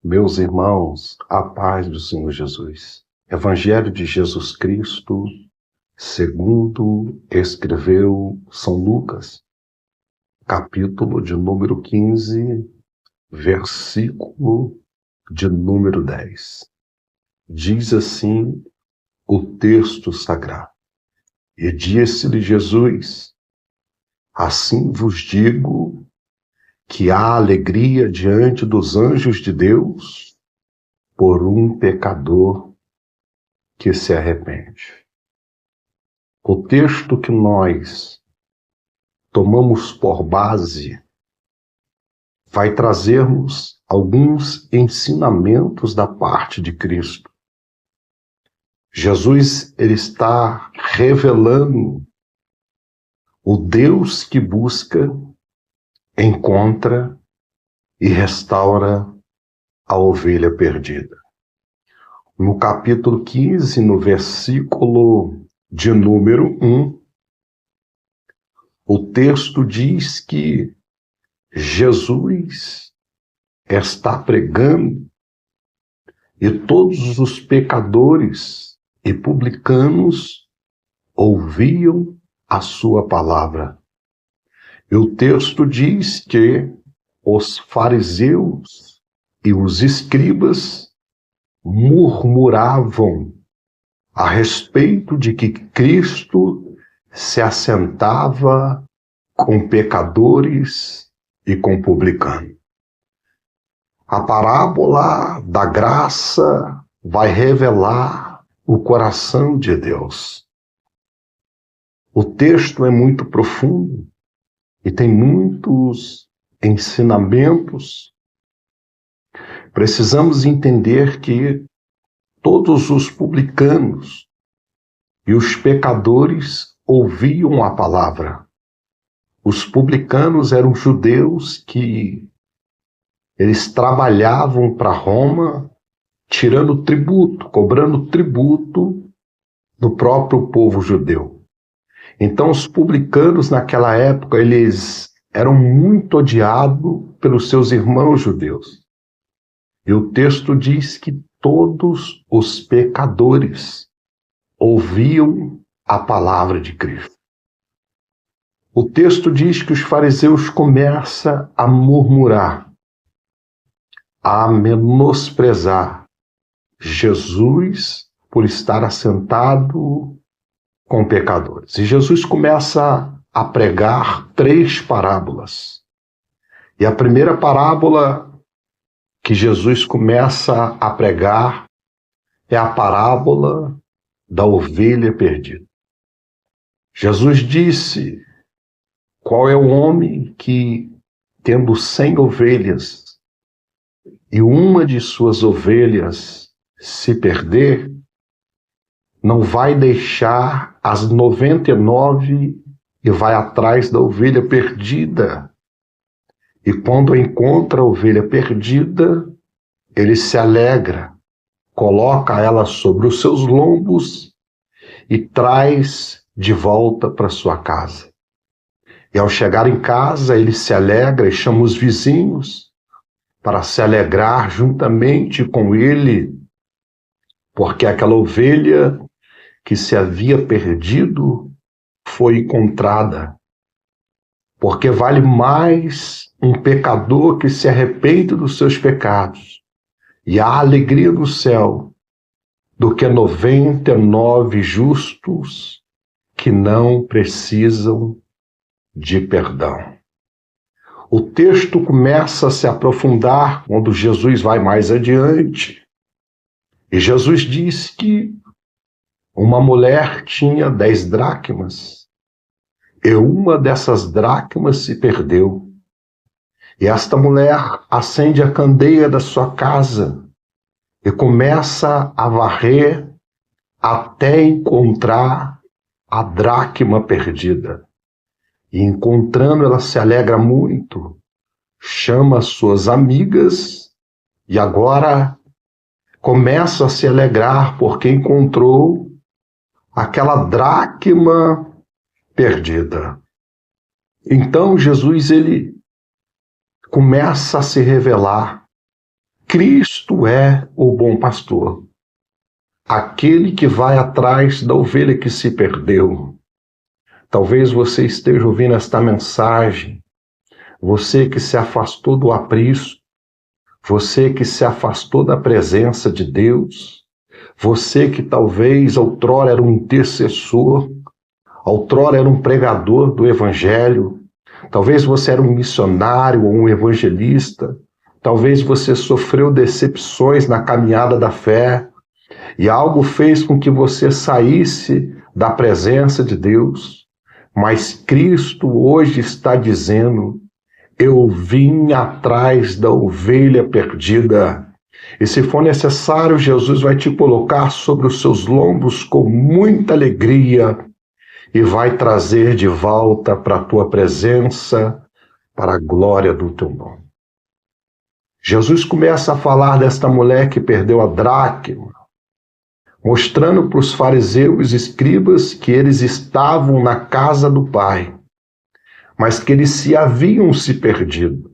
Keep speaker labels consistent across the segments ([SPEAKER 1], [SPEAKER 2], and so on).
[SPEAKER 1] Meus irmãos, a paz do Senhor Jesus. Evangelho de Jesus Cristo, segundo escreveu São Lucas, capítulo de número 15, versículo de número 10. Diz assim o texto sagrado: E disse-lhe Jesus: Assim vos digo que há alegria diante dos anjos de Deus por um pecador que se arrepende. O texto que nós tomamos por base vai trazermos alguns ensinamentos da parte de Cristo. Jesus, ele está revelando o Deus que busca, encontra e restaura a ovelha perdida. No capítulo 15, no versículo de número 1, o texto diz que Jesus está pregando e todos os pecadores e publicanos ouviam a sua palavra. E o texto diz que os fariseus e os escribas murmuravam a respeito de que Cristo se assentava com pecadores e com publicanos. A parábola da graça vai revelar o coração de Deus. O texto é muito profundo e tem muitos ensinamentos. Precisamos entender que todos os publicanos e os pecadores ouviam a palavra. Os publicanos eram judeus que eles trabalhavam para Roma, tirando tributo, cobrando tributo do próprio povo judeu. Então, os publicanos, naquela época, eles eram muito odiados pelos seus irmãos judeus. E o texto diz que todos os pecadores ouviam a palavra de Cristo. O texto diz que os fariseus começam a murmurar, a menosprezar Jesus por estar assentado com pecadores. E Jesus começa a pregar 3 parábolas. E a primeira parábola que Jesus começa a pregar é a parábola da ovelha perdida. Jesus disse: qual é o homem que, tendo 100 ovelhas, e uma de suas ovelhas se perder, não vai deixar as 99 e vai atrás da ovelha perdida. E quando encontra a ovelha perdida, ele se alegra, coloca ela sobre os seus lombos e traz de volta para sua casa. E ao chegar em casa, ele se alegra e chama os vizinhos para se alegrar juntamente com ele, porque aquela ovelha que se havia perdido foi encontrada. Porque vale mais um pecador que se arrepende dos seus pecados e há alegria no céu do que 99 justos que não precisam de perdão. O texto começa a se aprofundar quando Jesus vai mais adiante. E Jesus diz que uma mulher tinha 10 dracmas e uma dessas dracmas se perdeu. E esta mulher acende a candeia da sua casa e começa a varrer até encontrar a dracma perdida. E encontrando, ela se alegra muito, chama suas amigas e agora começa a se alegrar porque encontrou aquela dracma perdida. Então Jesus, ele começa a se revelar Cristo é o bom pastor, aquele que vai atrás da ovelha que se perdeu. Talvez você esteja ouvindo esta mensagem, você que se afastou do aprisco, você que se afastou da presença de Deus, você que talvez outrora era um intercessor, outrora era um pregador do Evangelho, talvez você era um missionário ou um evangelista, talvez você sofreu decepções na caminhada da fé e algo fez com que você saísse da presença de Deus, mas Cristo hoje está dizendo: eu vim atrás da ovelha perdida. E se for necessário, Jesus vai te colocar sobre os seus lombos com muita alegria e vai trazer de volta para a tua presença, para a glória do teu nome. Jesus começa a falar desta mulher que perdeu a dracma, mostrando para os fariseus e escribas que eles estavam na casa do Pai, mas que eles haviam se perdido.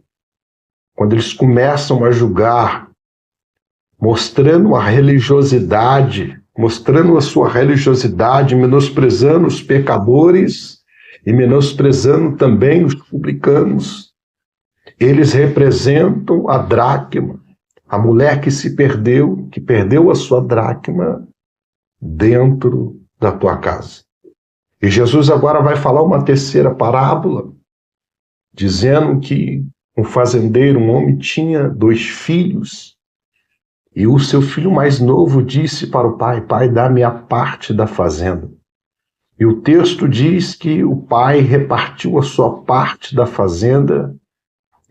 [SPEAKER 1] Quando eles começam a julgar, mostrando a religiosidade, mostrando a sua religiosidade, menosprezando os pecadores e menosprezando também os publicanos, eles representam a dracma, a mulher que se perdeu, que perdeu a sua dracma dentro da tua casa. E Jesus agora vai falar uma terceira parábola, dizendo que um fazendeiro, um homem, tinha 2 filhos, e o seu filho mais novo disse para o pai: pai, dá-me a parte da fazenda. E o texto diz que o pai repartiu a sua parte da fazenda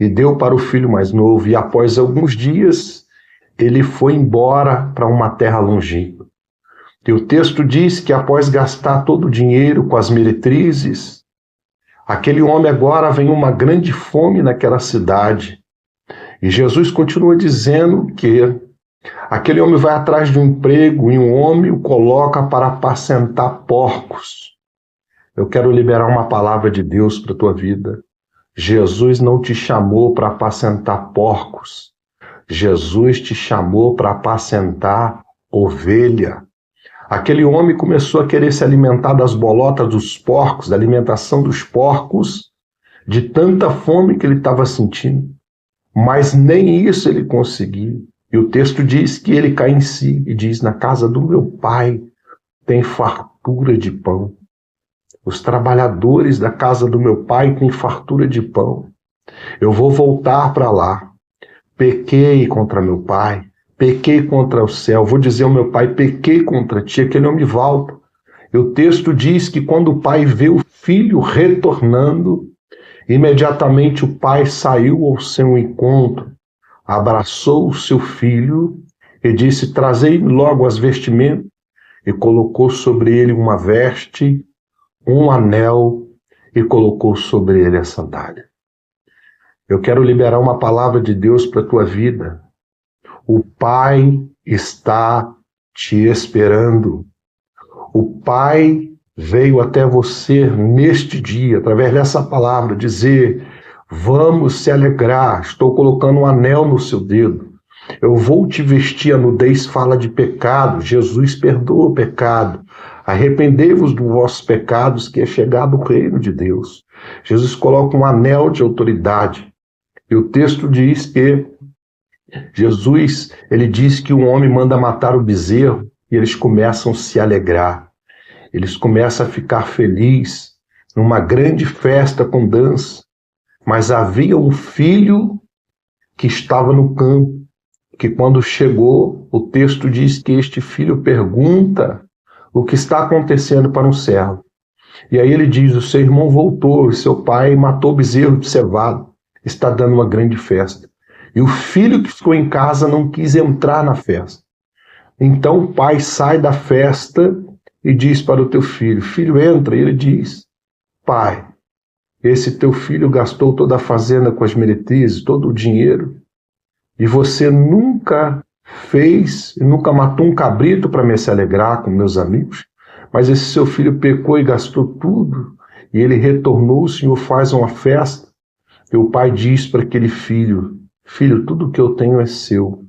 [SPEAKER 1] e deu para o filho mais novo, e após alguns dias ele foi embora para uma terra longínqua. E o texto diz que após gastar todo o dinheiro com as meretrizes, aquele homem agora vem uma grande fome naquela cidade. E Jesus continua dizendo que aquele homem vai atrás de um emprego e um homem o coloca para apacentar porcos. Eu quero liberar uma palavra de Deus para a tua vida. Jesus não te chamou para apacentar porcos. Jesus te chamou para apacentar ovelha. Aquele homem começou a querer se alimentar das bolotas dos porcos, da alimentação dos porcos, de tanta fome que ele estava sentindo. Mas nem isso ele conseguiu. E o texto diz que ele cai em si e diz: na casa do meu pai tem fartura de pão. Os trabalhadores da casa do meu pai têm fartura de pão. Eu vou voltar para lá. Pequei contra meu pai, pequei contra o céu. Vou dizer ao meu pai: pequei contra ti. Aquele homem volta. E o texto diz que quando o pai vê o filho retornando, imediatamente o pai saiu ao seu encontro, abraçou o seu filho e disse: trazei logo as vestimentas, e colocou sobre ele uma veste, um anel, e colocou sobre ele a sandália. Eu quero liberar uma palavra de Deus para a tua vida. O Pai está te esperando. O Pai veio até você neste dia, através dessa palavra, dizer: vamos se alegrar, estou colocando um anel no seu dedo. Eu vou te vestir. A nudez fala de pecado. Jesus perdoa o pecado. Arrependei-vos dos vossos pecados, que é chegado o reino de Deus. Jesus coloca um anel de autoridade. E o texto diz que Jesus, ele diz que um homem manda matar o bezerro e eles começam a se alegrar. Eles começam a ficar felizes numa grande festa com dança. Mas havia um filho que estava no campo, que quando chegou, o texto diz que este filho pergunta o que está acontecendo para um servo. E aí ele diz: o seu irmão voltou, e seu pai matou o bezerro de cevado, está dando uma grande festa. E o filho que ficou em casa não quis entrar na festa. Então o pai sai da festa e diz para o teu filho: filho, entra. E ele diz: pai, esse teu filho gastou toda a fazenda com as meretrizes, todo o dinheiro, e você nunca fez, nunca matou um cabrito para me se alegrar com meus amigos, mas esse seu filho pecou e gastou tudo, e ele retornou, o Senhor faz uma festa. E o pai diz para aquele filho: filho, tudo que eu tenho é seu,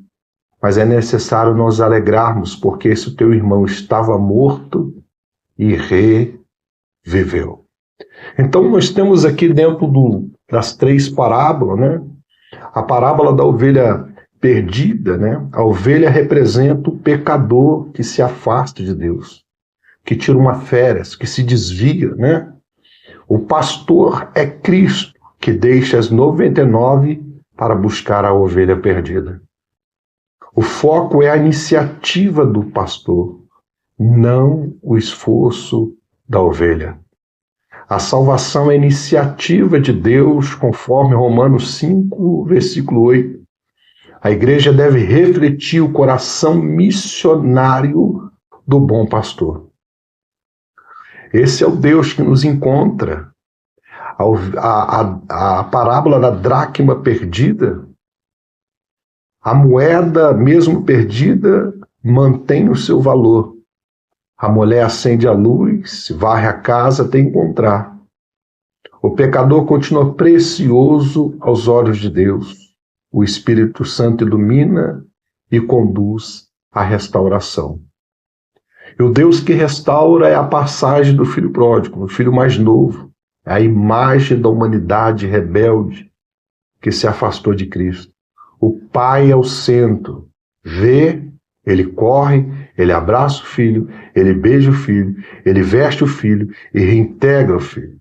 [SPEAKER 1] mas é necessário nos alegrarmos, porque esse teu irmão estava morto e reviveu. Então nós temos aqui dentro das 3 parábolas, né? A parábola da ovelha perdida, né? A ovelha representa o pecador que se afasta de Deus, que tira uma férias, que se desvia, né? O pastor é Cristo, que deixa as 99 para buscar a ovelha perdida. O foco é a iniciativa do pastor, não o esforço da ovelha. A salvação é iniciativa de Deus, conforme Romanos 5, versículo 8. A igreja deve refletir o coração missionário do bom pastor. Esse é o Deus que nos encontra. A parábola da dracma perdida, a moeda, mesmo perdida, mantém o seu valor. A mulher acende a luz, varre a casa até encontrar. O pecador continua precioso aos olhos de Deus. O Espírito Santo ilumina e conduz à restauração. E o Deus que restaura é a passagem do filho pródigo, o filho mais novo. É a imagem da humanidade rebelde que se afastou de Cristo. O Pai é o centro. Vê, ele corre, ele abraça o filho, ele beija o filho, ele veste o filho e reintegra o filho.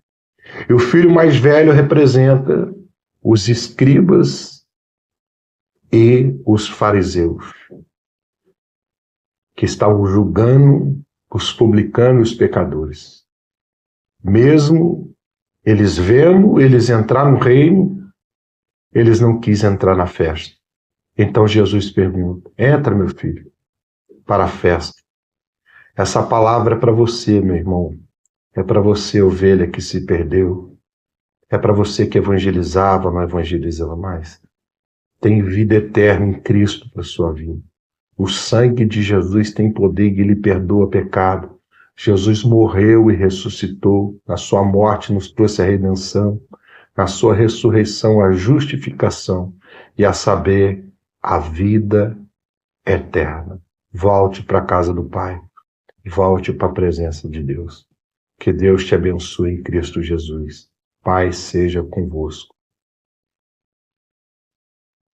[SPEAKER 1] E o filho mais velho representa os escribas e os fariseus, que estavam julgando os publicanos e os pecadores. Mesmo eles vendo eles entrar no reino, eles não quis entrar na festa. Então Jesus pergunta: entra, meu filho, para a festa. Essa palavra é para você, meu irmão. É para você, ovelha que se perdeu. É para você que evangelizava, não evangelizava mais. Tem vida eterna em Cristo para a sua vida. O sangue de Jesus tem poder e lhe perdoa pecado. Jesus morreu e ressuscitou. Na sua morte nos trouxe a redenção. Na sua ressurreição a justificação. E a saber, a vida eterna. Volte para a casa do Pai. Volte para a presença de Deus. Que Deus te abençoe em Cristo Jesus. Paz seja convosco.